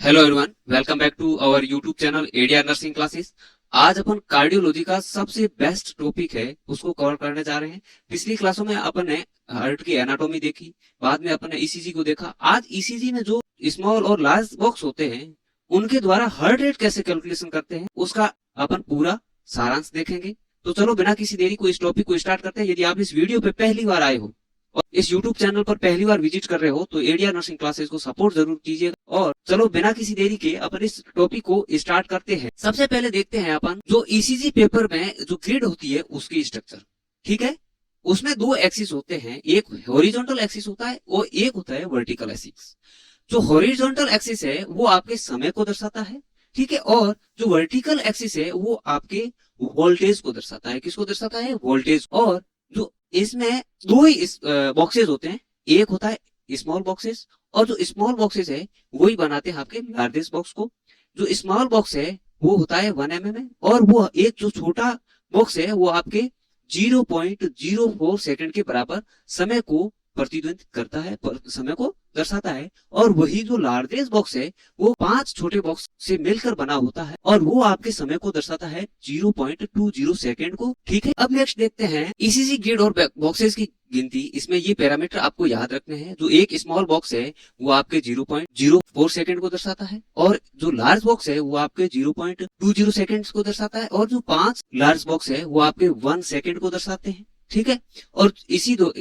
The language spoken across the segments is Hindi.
Hello everyone, welcome back to our YouTube channel ADR nursing classes. आज अपन कार्डियोलॉजी का सबसे बेस्ट टॉपिक है उसको कवर करने जा रहे हैं। पिछली क्लासों में अपन ने हार्ट की एनाटॉमी देखी, बाद में अपन ने ईसीजी को देखा। आज ईसीजी में जो स्मॉल और लार्ज बॉक्स होते हैं उनके द्वारा हार्ट रेट कैसे कैलकुलेशन करते हैं उसका अपन पूरा सारांश देखेंगे। तो चलो बिना किसी देरी को इस टॉपिक को स्टार्ट करते हैं। यदि आप इस वीडियो पे पहली बार आए हो और इस YouTube चैनल पर पहली बार विजिट कर रहे हो तो एडीआर नर्सिंग क्लासेस को सपोर्ट जरूर कीजिएगा। और चलो बिना किसी देरी के अपन इस टॉपिक को स्टार्ट करते हैं। सबसे पहले देखते हैं अपन जो ईसीजी पेपर में जो ग्रिड होती है उसकी स्ट्रक्चर। ठीक है, उसमें दो एक्सिस होते हैं, एक हॉरिजॉन्टल एक्सिस होता है और एक होता है वर्टिकल एक्सिस। जो हॉरिजॉन्टल एक्सिस है वो आपके समय को दर्शाता है, ठीक है, और जो वर्टिकल एक्सिस है वो आपके वोल्टेज को दर्शाता है। किसको दर्शाता है? वोल्टेज। और जो इसमें दो ही बॉक्सेस होते हैं, एक होता है स्मॉल बॉक्सेस और जो स्मॉल बॉक्सेस है वही बनाते हैं आपके लार्जेस्ट बॉक्स को। जो स्मॉल बॉक्स है वो होता है 1 mm में और वो एक जो छोटा बॉक्स है वो आपके 0.04 सेकंड के बराबर समय को प्रतिद्वंदित करता है, समय को दर्शाता है। और वही जो लार्जेस्ट बॉक्स है वो 5 छोटे बॉक्स से मिलकर बना होता है और वो आपके समय को दर्शाता है 0.20 सेकंड को। ठीक है, अब नेक्स्ट देखते हैं ईसीजी ग्रिड और बॉक्सेस की गिनती। इसमें ये पैरामीटर आपको याद रखने हैं। जो एक स्मॉल बॉक्स है वो आपके 0.04 सेकंड को दर्शाता है और जो लार्ज बॉक्स है वो आपके 0.20 सेकंड को दर्शाता है और जो 5 लार्ज बॉक्स है वो आपके 1 सेकंड को दर्शाते हैं। ठीक है, और इसी दो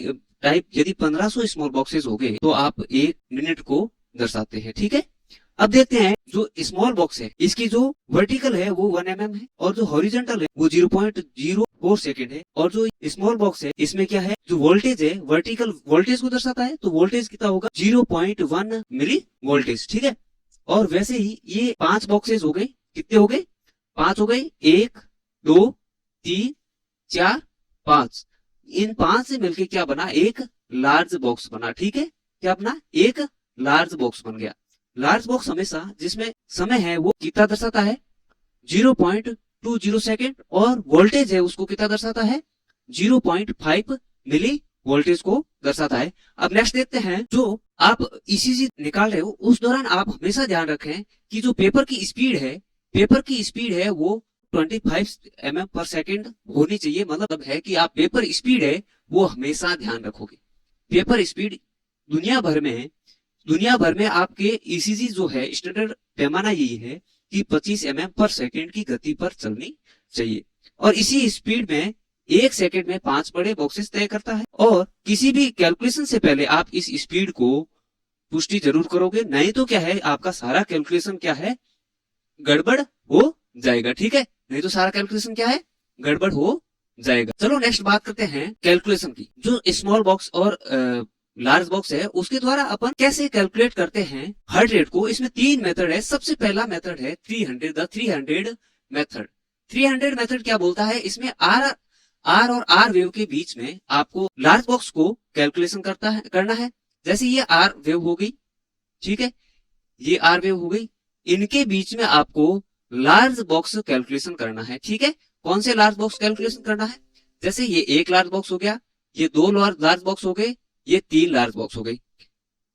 टाइप यदि 1500 स्मॉल बॉक्सेस हो गए तो आप 1 मिनट को दर्शाते हैं। ठीक है, अब देखते हैं जो स्मॉल बॉक्स है इसकी जो वर्टिकल है वो 1 mm है और जो हॉरिजॉन्टल है वो 0.04 सेकंड है। और जो स्मॉल बॉक्स है इसमें क्या है, जो वोल्टेज है वर्टिकल वोल्टेज को दर्शाता है, तो वोल्टेज कितना होगा 0.1 मिली वोल्टेज। ठीक है, और वैसे ही ये 5 बॉक्सेस हो गए। कितने हो गए? 5 हो गए। 1 2 3 4 5। इन 5 से मिलके क्या बना? एक लार्ज बॉक्स बना। ठीक है, क्या बना? एक लार्ज बॉक्स बन गया। लार्ज बॉक्स हमेशा जिसमें समय है वो कितना दर्शाता है? 0.20 सेकेंड और वोल्टेज है उसको कितना दर्शाता है? 0.5 मिली वोल्टेज को दर्शाता है। अब नेक्स्ट देखते हैं, जो आप ईसीजी निकाल रहे हो उस दौरान आप हमेशा ध्यान रखें कि जो पेपर की स्पीड है वो 25 mm पर सेकेंड होनी चाहिए। मतलब है कि आप पेपर स्पीड है वो हमेशा ध्यान रखोगे। पेपर स्पीड दुनिया भर में आपके ईसीजी जो है स्टैंडर्ड पैमाना यही है कि 25 mm पर सेकेंड की गति पर चलनी चाहिए। और इसी स्पीड में 1 सेकेंड में 5 बड़े बॉक्सेस तय करता है। और किसी भी कैलकुलेशन से पहले आप इस स्पीड को पुष्टि जरूर करोगे, नहीं तो क्या है आपका सारा कैलकुलेशन क्या है? गड़बड़ हो जाएगा। ठीक है, नहीं तो सारा कैलकुलेशन क्या है? गड़बड़ हो जाएगा। चलो नेक्स्ट बात करते हैं कैलकुलेशन की। जो स्मॉल बॉक्स और लार्ज बॉक्स है उसके द्वारा अपन कैसे कैलकुलेट करते हैं हार्ट रेट को। इसमें 3 मेथड है। सबसे पहला मेथड है 300 मेथड। 300 मेथड क्या बोलता है? इसमें आर और आर वेव के बीच में आपको लार्ज बॉक्स को कैलकुलेशन करना है। जैसे ये आर वेव हो गई, ठीक है, ये आर वेव हो गई, इनके बीच में आपको लार्ज बॉक्स कैलकुलेशन करना है। ठीक है, कौन से लार्ज बॉक्स कैलकुलेशन करना है? जैसे ये 1 लार्ज बॉक्स हो गया, ये 2 लार्ज बॉक्स हो गए, ये 3 लार्ज बॉक्स हो गई।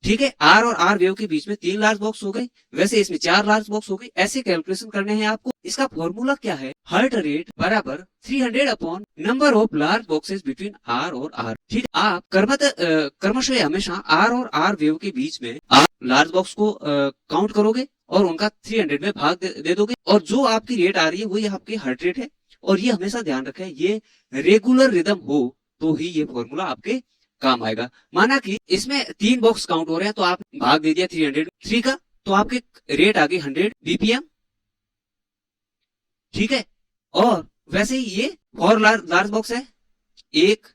ठीक है, आर और आर वेव के बीच में 3 लार्ज बॉक्स हो गए, वैसे इसमें 4 लार्ज बॉक्स हो गए। ऐसे कैलकुलेशन करने हैं आपको। इसका फॉर्मूला क्या है? हार्ट रेट बराबर 300 upon number of large boxes between R और आर। ठीक, आप क्रमशः हमेशा आर और आर वेव के बीच में आप लार्ज बॉक्स को काउंट करोगे और उनका 300 में भाग दे दोगे और जो आपकी रेट आ रही है वही आपकी हार्ट रेट है। और ये हमेशा ध्यान रखें, ये रेगुलर रिदम हो तो ही ये फॉर्मूला आपके काम आएगा। माना कि इसमें 3 बॉक्स काउंट हो रहे हैं तो आप भाग दे दिया 303 का, तो आपके रेट आ गई 100 बीपीएम। ठीक है, और वैसे ही ये 4 लार्ज बॉक्स है, 1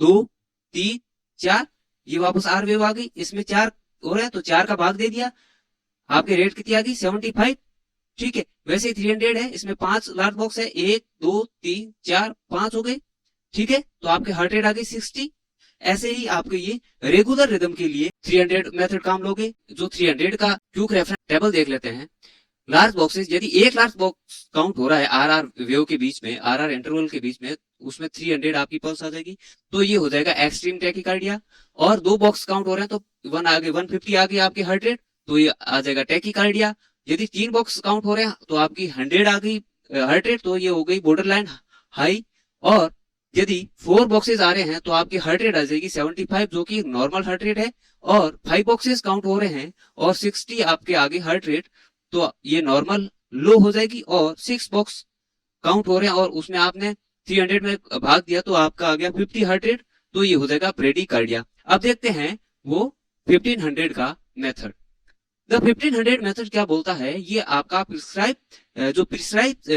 2 3 4, ये वापस आर वेव आ गई, इसमें 4 हो रहे हैं तो 4 का भाग दे दिया, आपके रेट कितनी आ गई? 75। ठीक है, वैसे ही 300 है, इसमें 5 लार्ज बॉक्स है, 1 2 3 4 5 हो गए। ठीक है, तो आपके हार्ट रेट आ गई 60। ऐसे ही आपके ये रेगुलर रिदम के लिए 300 मेथड काम लोगे। जो 300 का क्यूक रेफरेंस टेबल देख लेते हैं। लार्ज बॉक्सेस, यदि 1 लार्ज बॉक्स काउंट हो रहा है आर आर वेव के बीच में, आर आर इंटरवल के बीच में, उसमें 300 आपकी पल्स आ जाएगी, तो ये हो जाएगा एक्सट्रीम टैकिकार्डिया। और 2 बॉक्स काउंट हो रहे हैं तो 1 आ गए, 150 आ गई आपकी हार्ट रेट, तो ये आ जाएगा टैकीकार्डिया। यदि 3 बॉक्स काउंट हो रहे हैं तो आपकी 100 आ गई हार्ट रेट, तो ये हो गई बॉर्डर लाइन हाई। और यदि 4 बॉक्सेस आ रहे हैं तो आपकी हार्ट रेट आ जाएगी 75, जो कि नॉर्मल हार्ट रेट है। और 5 बॉक्सेस काउंट हो रहे हैं और 60 आपके आगे हार्ट रेट, तो ये नॉर्मल लो हो जाएगी। और 6 बॉक्स काउंट हो रहे हैं और उसमें आपने 300 में भाग दिया तो आपका आ गया 50 हार्ट रेट, तो ये हो जाएगा ब्रेडीकार्डिया। अब देखते हैं वो 1500 का मेथड। द 1500 मेथड क्या बोलता है, ये आपका प्रिस्क्राइब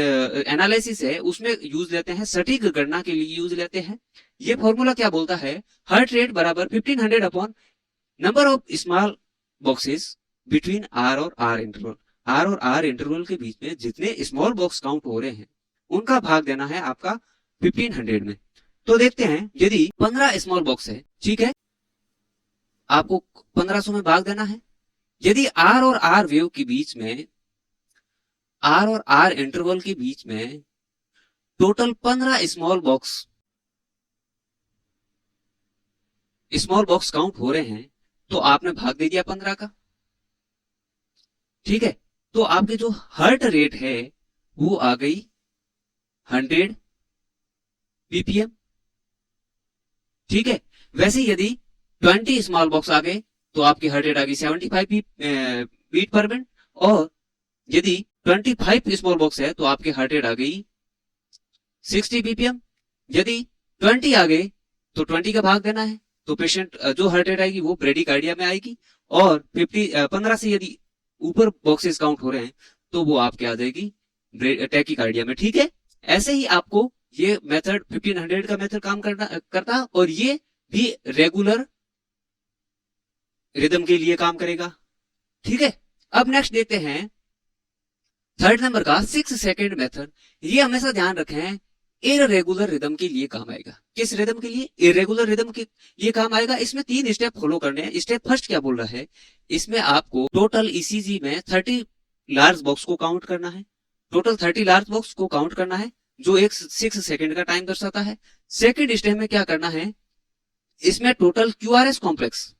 एनालिसिस है उसमें यूज लेते हैं, सटीक गणना के लिए यूज लेते हैं। ये फॉर्मूला क्या बोलता है, हार्ट रेट बराबर 1500 upon number of small boxes between R और आर इंटरवल। आर और आर इंटरवल के बीच में जितने स्मॉल बॉक्स काउंट हो रहे हैं उनका भाग देना है आपका 1500 में। तो देखते हैं, यदि 15 स्मॉल बॉक्स है, ठीक है, आपको 1500 में भाग देना है। यदि आर और आर वेव के बीच में, आर और आर इंटरवल के बीच में टोटल 15 स्मॉल बॉक्स काउंट हो रहे हैं, तो आपने भाग दे दिया 15 का, ठीक है। तो आपके जो हार्ट रेट है वो आ गई 100 बीपीएम, ठीक है। वैसे यदि 20 स्मॉल बॉक्स आ गए तो आपकी हार्ट रेट आ गई 75 बीट पर मिनट। और यदि 25 स्मॉल बॉक्स है तो आपकी हार्ट रेट आ गई 60 बीपीएम। यदि 20 आ गए तो 20 का भाग देना है, तो पेशेंट जो हार्ट रेट आएगी वो ब्रेडीकार्डिया में आएगी। और 15 से यदि ऊपर बॉक्सेस काउंट हो रहे हैं तो वो आपके आ जाएगी टैकीकार्डिया में, ठीक है। ऐसे ही आपको ये मेथड 1500 का मेथड काम करता, और ये भी रेगुलर रिदम के लिए काम करेगा, ठीक है। अब नेक्स्ट देखते हैं थर्ड नंबर का 6 सेकंड मेथड। ये हमेशा ध्यान रखें, इरेगुलर रिदम के लिए काम आएगा। किस रिदम के लिए? इरेगुलर रिदम के लिए काम आएगा। इसमें 3 स्टेप फॉलो करने हैं। स्टेप फर्स्ट क्या बोल रहा है, इसमें आपको टोटल ईसीजी में 30 लार्ज बॉक्स को काउंट करना है। टोटल 30 लार्ज बॉक्स को काउंट करना है, जो एक 6 सेकंड का टाइम दर्शाता है। सेकंड स्टेप में क्या करना है, इसमें टोटल क्यूआरएस कॉम्प्लेक्स,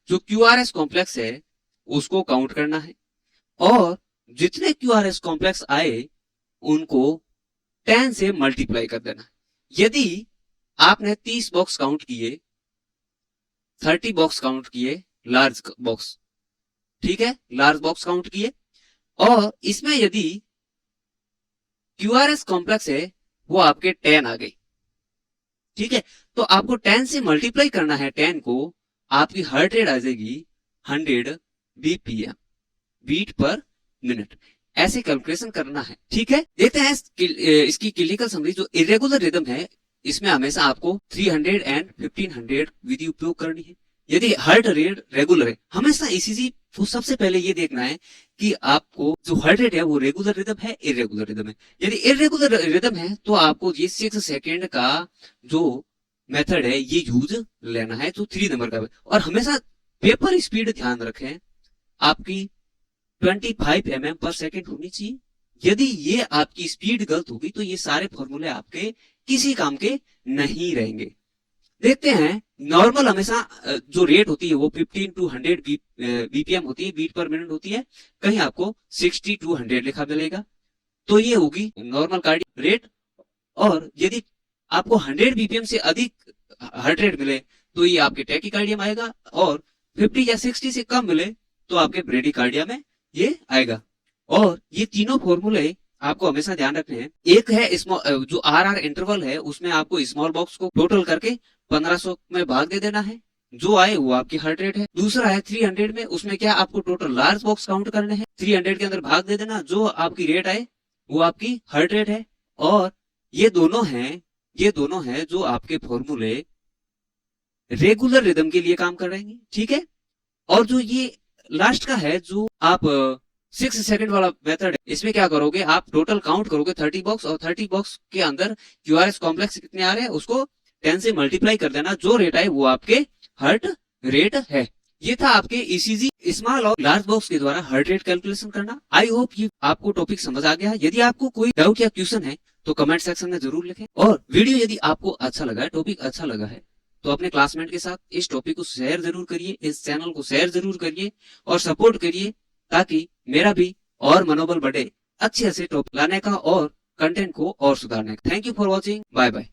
जो क्यूआरएस कॉम्प्लेक्स है उसको काउंट करना है। और जितने क्यूआरएस कॉम्प्लेक्स आए उनको 10 से मल्टीप्लाई कर देना। यदि आपने 30 बॉक्स काउंट किए, 30 बॉक्स काउंट किए लार्ज बॉक्स, ठीक है, लार्ज बॉक्स काउंट किए, और इसमें यदि क्यूआरएस कॉम्प्लेक्स है वो आपके 10 आ गई, ठीक है, तो आपको 10 से मल्टीप्लाई करना है 10 को, आपकी हार्ट रेट आ जाएगी 100 बीपीएम, बीट पर मिनट। ऐसे कैलकुलेशन करना है, ठीक है। देखते हैं इसकी क्लिनिकल समरी। जो इरेगुलर रिदम है इसमें हमेशा आपको 300 एंड 1500 विधि उपयोग करनी है। यदि हार्ट रेट रेगुलर है, हमेशा ईसीजी को सबसे पहले ये देखना है कि आपको जो हार्ट रेट है वो रेगुलर रिदम है, इरेगुलर रिदम है। यदि इरेगुलर रिदम है तो आपको ये 6 सेकेंड का जो मेथड है ये यूज लेना है, जो 3 नंबर का। और हमेशा पेपर स्पीड ध्यान रखें, आपकी 25 mm पर सेकेंड होनी चाहिए। यदि ये आपकी स्पीड गलत होगी तो ये सारे फॉर्मूले आपके किसी काम के नहीं रहेंगे। देखते हैं, नॉर्मल हमेशा जो रेट होती है वो 15 to 100 बीपीएम होती है, बीट पर मिनट होती है। कहीं आपको 60 to 100 लिखा मिलेगा, तो ये होगी नॉर्मल कार्डियक रेट। और यदि आपको 100 बीपीएम से अधिक हार्ट रेट मिले तो ये आपके टैकीकार्डिया में आएगा, और 50 या 60 से कम मिले तो आपके ब्रेडीकार्डिया में ये आएगा। और ये तीनों फॉर्मूले आपको हमेशा ध्यान रखने हैं। एक है जो आर इंटरवल है उसमें आपको स्मॉल बॉक्स को टोटल करके 1500 में भाग दे देना है, जो आए वो आपकी हार्ट रेट है। दूसरा है 300 में, उसमें क्या आपको टोटल लार्ज बॉक्स काउंट करने हैं, 300 के अंदर भाग दे देना, जो आपकी रेट आए वो आपकी हार्ट रेट है। और ये दोनों हैं जो आपके फॉर्मूले रेगुलर रिदम के लिए काम कर रहे हैं, ठीक है। और जो ये लास्ट का है, जो आप 6 सेकंड वाला मेथड है, इसमें क्या करोगे, आप टोटल काउंट करोगे 30 बॉक्स, और 30 बॉक्स के अंदर क्यूआरएस कॉम्प्लेक्स कितने आ रहे हैं उसको 10 से मल्टीप्लाई कर देना, जो रेट आए वो आपके हार्ट रेट है। ये था आपके ईसीजी स्मॉल और लार्ज बॉक्स के द्वारा हार्ट रेट कैलकुलेशन करना। आई होप ये आपको टॉपिक समझ आ गया। यदि आपको कोई डाउट या क्वेश्चन है तो कमेंट सेक्शन में जरूर लिखें। और वीडियो यदि आपको अच्छा लगा है, टॉपिक अच्छा लगा है, तो अपने क्लासमेट के साथ इस टॉपिक को शेयर जरूर करिए, इस चैनल को शेयर जरूर करिए और सपोर्ट करिए, ताकि मेरा भी और मनोबल बढ़े अच्छे अच्छे टॉपिक लाने का और कंटेंट को और सुधारने का। Thank you for watching, bye bye.